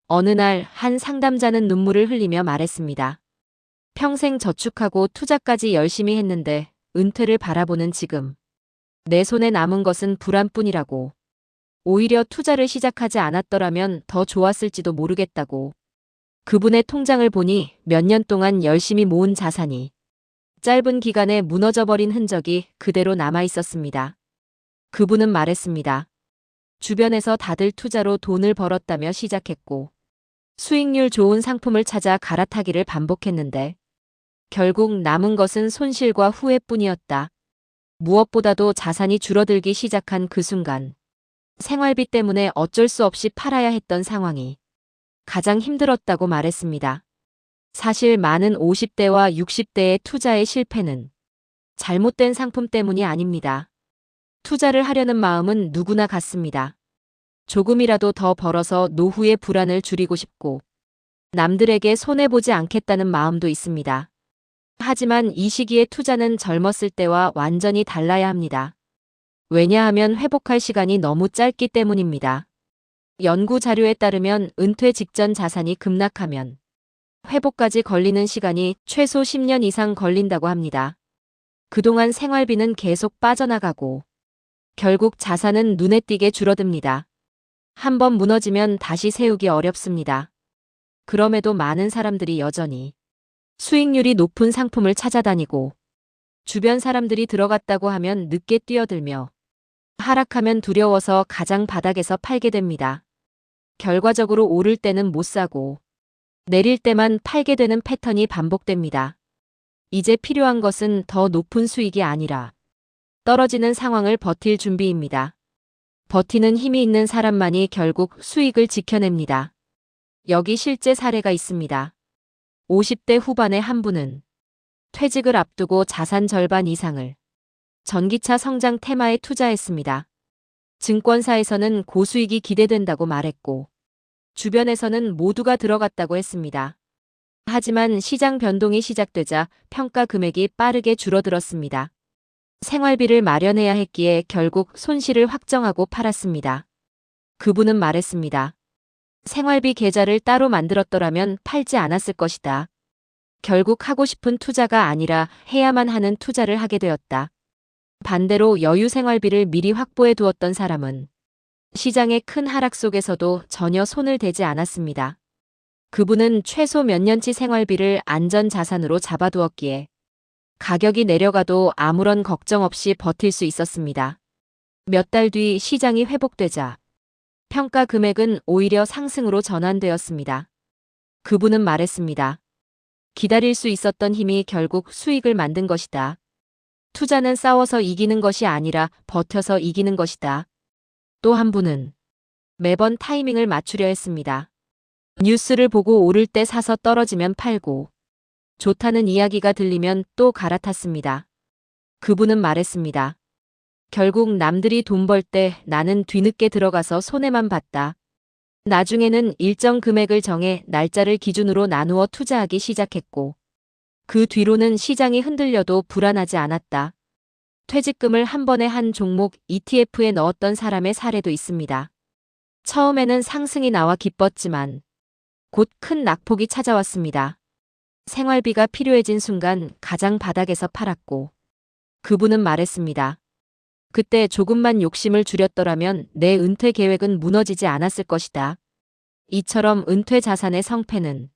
어느 날 한 상담자는 눈물을 흘리며 말했습니다. 평생 저축하고 투자까지 열심히 했는데 은퇴를 바라보는 지금 내 손에 남은 것은 불안뿐이라고. 오히려 투자를 시작하지 않았더라면 더 좋았을지도 모르겠다고. 그분의 통장을 보니 몇 년 동안 열심히 모은 자산이 짧은 기간에 무너져버린 흔적이 그대로 남아 있었습니다. 그분은 말했습니다. 주변에서 다들 투자로 돈을 벌었다며 시작했고 수익률 좋은 상품을 찾아 갈아타기를 반복했는데 결국 남은 것은 손실과 후회뿐이었다. 무엇보다도 자산이 줄어들기 시작한 그 순간 생활비 때문에 어쩔 수 없이 팔아야 했던 상황이 가장 힘들었다고 말했습니다. 사실 많은 50대와 60대의 투자의 실패는 잘못된 상품 때문이 아닙니다. 투자를 하려는 마음은 누구나 같습니다. 조금이라도 더 벌어서 노후의 불안을 줄이고 싶고 남들에게 손해보지 않겠다는 마음도 있습니다. 하지만 이 시기의 투자는 젊었을 때와 완전히 달라야 합니다. 왜냐하면 회복할 시간이 너무 짧기 때문입니다. 연구 자료에 따르면 은퇴 직전 자산이 급락하면 회복까지 걸리는 시간이 최소 10년 이상 걸린다고 합니다. 그동안 생활비는 계속 빠져나가고 결국 자산은 눈에 띄게 줄어듭니다. 한번 무너지면 다시 세우기 어렵습니다. 그럼에도 많은 사람들이 여전히 수익률이 높은 상품을 찾아다니고 주변 사람들이 들어갔다고 하면 늦게 뛰어들며 하락하면 두려워서 가장 바닥에서 팔게 됩니다. 결과적으로 오를 때는 못 사고 내릴 때만 팔게 되는 패턴이 반복됩니다. 이제 필요한 것은 더 높은 수익이 아니라 떨어지는 상황을 버틸 준비입니다. 버티는 힘이 있는 사람만이 결국 수익을 지켜냅니다. 여기 실제 사례가 있습니다. 50대 후반의 한 분은 퇴직을 앞두고 자산 절반 이상을 전기차 성장 테마에 투자했습니다. 증권사에서는 고수익이 기대된다고 말했고 주변에서는 모두가 들어갔다고 했습니다. 하지만 시장 변동이 시작되자 평가 금액이 빠르게 줄어들었습니다. 생활비를 마련해야 했기에 결국 손실을 확정하고 팔았습니다. 그분은 말했습니다. 생활비 계좌를 따로 만들었더라면 팔지 않았을 것이다. 결국 하고 싶은 투자가 아니라 해야만 하는 투자를 하게 되었다. 반대로 여유 생활비를 미리 확보해 두었던 사람은 시장의 큰 하락 속에서도 전혀 손을 대지 않았습니다. 그분은 최소 몇 년치 생활비를 안전 자산으로 잡아두었기에 가격이 내려가도 아무런 걱정 없이 버틸 수 있었습니다. 몇 달 뒤 시장이 회복되자 평가 금액은 오히려 상승으로 전환되었습니다. 그분은 말했습니다. 기다릴 수 있었던 힘이 결국 수익을 만든 것이다. 투자는 싸워서 이기는 것이 아니라 버텨서 이기는 것이다. 또 한 분은 매번 타이밍을 맞추려 했습니다. 뉴스를 보고 오를 때 사서 떨어지면 팔고 좋다는 이야기가 들리면 또 갈아탔습니다. 그분은 말했습니다. 결국 남들이 돈 벌 때 나는 뒤늦게 들어가서 손해만 봤다. 나중에는 일정 금액을 정해 날짜를 기준으로 나누어 투자하기 시작했고 그 뒤로는 시장이 흔들려도 불안하지 않았다. 퇴직금을 한 번에 한 종목 ETF에 넣었던 사람의 사례도 있습니다. 처음에는 상승이 나와 기뻤지만 곧 큰 낙폭이 찾아왔습니다. 생활비가 필요해진 순간 가장 바닥에서 팔았고 그분은 말했습니다. 그때 조금만 욕심을 줄였더라면 내 은퇴 계획은 무너지지 않았을 것이다. 이처럼 은퇴 자산의 성패는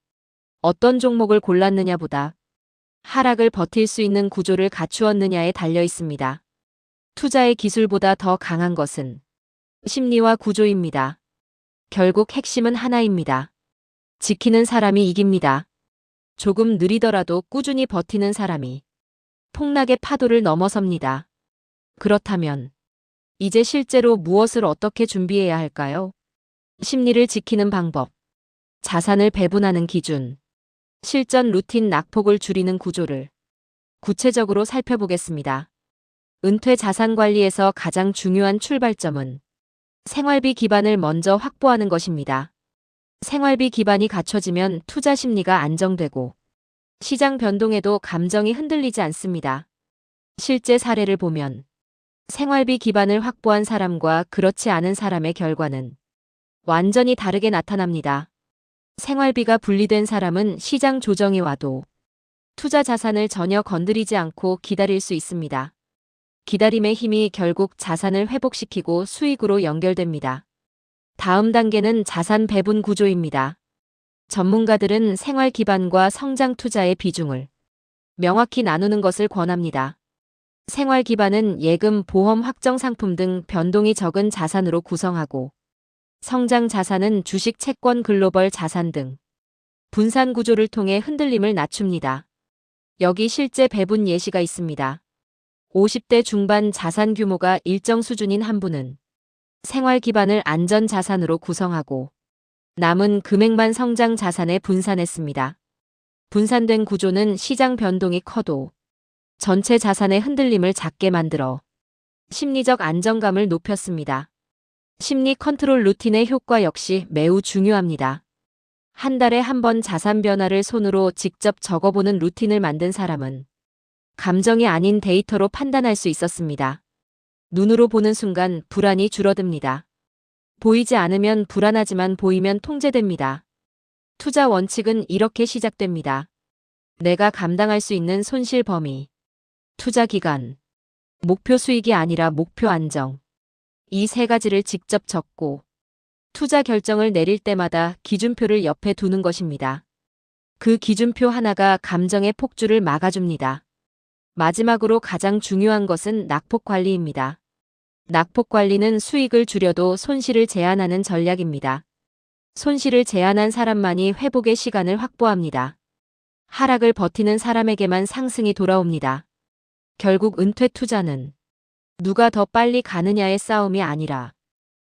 어떤 종목을 골랐느냐보다 하락을 버틸 수 있는 구조를 갖추었느냐에 달려 있습니다. 투자의 기술보다 더 강한 것은 심리와 구조입니다. 결국 핵심은 하나입니다. 지키는 사람이 이깁니다. 조금 느리더라도 꾸준히 버티는 사람이 폭락의 파도를 넘어섭니다. 그렇다면 이제 실제로 무엇을 어떻게 준비해야 할까요? 심리를 지키는 방법, 자산을 배분하는 기준, 실전 루틴 낙폭을 줄이는 구조를 구체적으로 살펴보겠습니다. 은퇴 자산 관리에서 가장 중요한 출발점은 생활비 기반을 먼저 확보하는 것입니다. 생활비 기반이 갖춰지면 투자 심리가 안정되고 시장 변동에도 감정이 흔들리지 않습니다. 실제 사례를 보면 생활비 기반을 확보한 사람과 그렇지 않은 사람의 결과는 완전히 다르게 나타납니다. 생활비가 분리된 사람은 시장 조정이 와도 투자 자산을 전혀 건드리지 않고 기다릴 수 있습니다. 기다림의 힘이 결국 자산을 회복시키고 수익으로 연결됩니다. 다음 단계는 자산 배분 구조입니다. 전문가들은 생활 기반과 성장 투자의 비중을 명확히 나누는 것을 권합니다. 생활 기반은 예금, 보험, 확정 상품 등 변동이 적은 자산으로 구성하고, 성장 자산은 주식, 채권, 글로벌 자산 등 분산 구조를 통해 흔들림을 낮춥니다. 여기 실제 배분 예시가 있습니다. 50대 중반 자산 규모가 일정 수준인 한 분은 생활 기반을 안전 자산으로 구성하고 남은 금액만 성장 자산에 분산했습니다. 분산된 구조는 시장 변동이 커도 전체 자산의 흔들림을 작게 만들어 심리적 안정감을 높였습니다. 심리 컨트롤 루틴의 효과 역시 매우 중요합니다. 한 달에 한 번 자산 변화를 손으로 직접 적어보는 루틴을 만든 사람은 감정이 아닌 데이터로 판단할 수 있었습니다. 눈으로 보는 순간 불안이 줄어듭니다. 보이지 않으면 불안하지만 보이면 통제됩니다. 투자 원칙은 이렇게 시작됩니다. 내가 감당할 수 있는 손실 범위, 투자 기간, 목표 수익이 아니라 목표 안정. 이 세 가지를 직접 적고 투자 결정을 내릴 때마다 기준표를 옆에 두는 것입니다. 그 기준표 하나가 감정의 폭주를 막아줍니다. 마지막으로 가장 중요한 것은 낙폭 관리입니다. 낙폭 관리는 수익을 줄여도 손실을 제한하는 전략입니다. 손실을 제한한 사람만이 회복의 시간을 확보합니다. 하락을 버티는 사람에게만 상승이 돌아옵니다. 결국 은퇴 투자는 누가 더 빨리 가느냐의 싸움이 아니라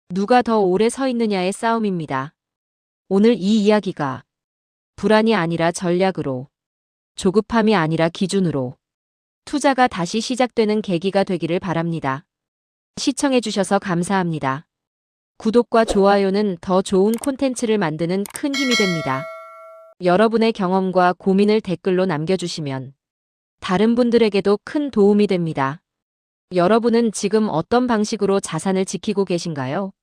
누가 더 오래 서 있느냐의 싸움입니다. 오늘 이 이야기가 불안이 아니라 전략으로, 조급함이 아니라 기준으로 투자가 다시 시작되는 계기가 되기를 바랍니다. 시청해주셔서 감사합니다. 구독과 좋아요는 더 좋은 콘텐츠를 만드는 큰 힘이 됩니다. 여러분의 경험과 고민을 댓글로 남겨주시면 다른 분들에게도 큰 도움이 됩니다. 여러분은 지금 어떤 방식으로 자산을 지키고 계신가요?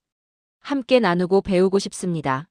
함께 나누고 배우고 싶습니다.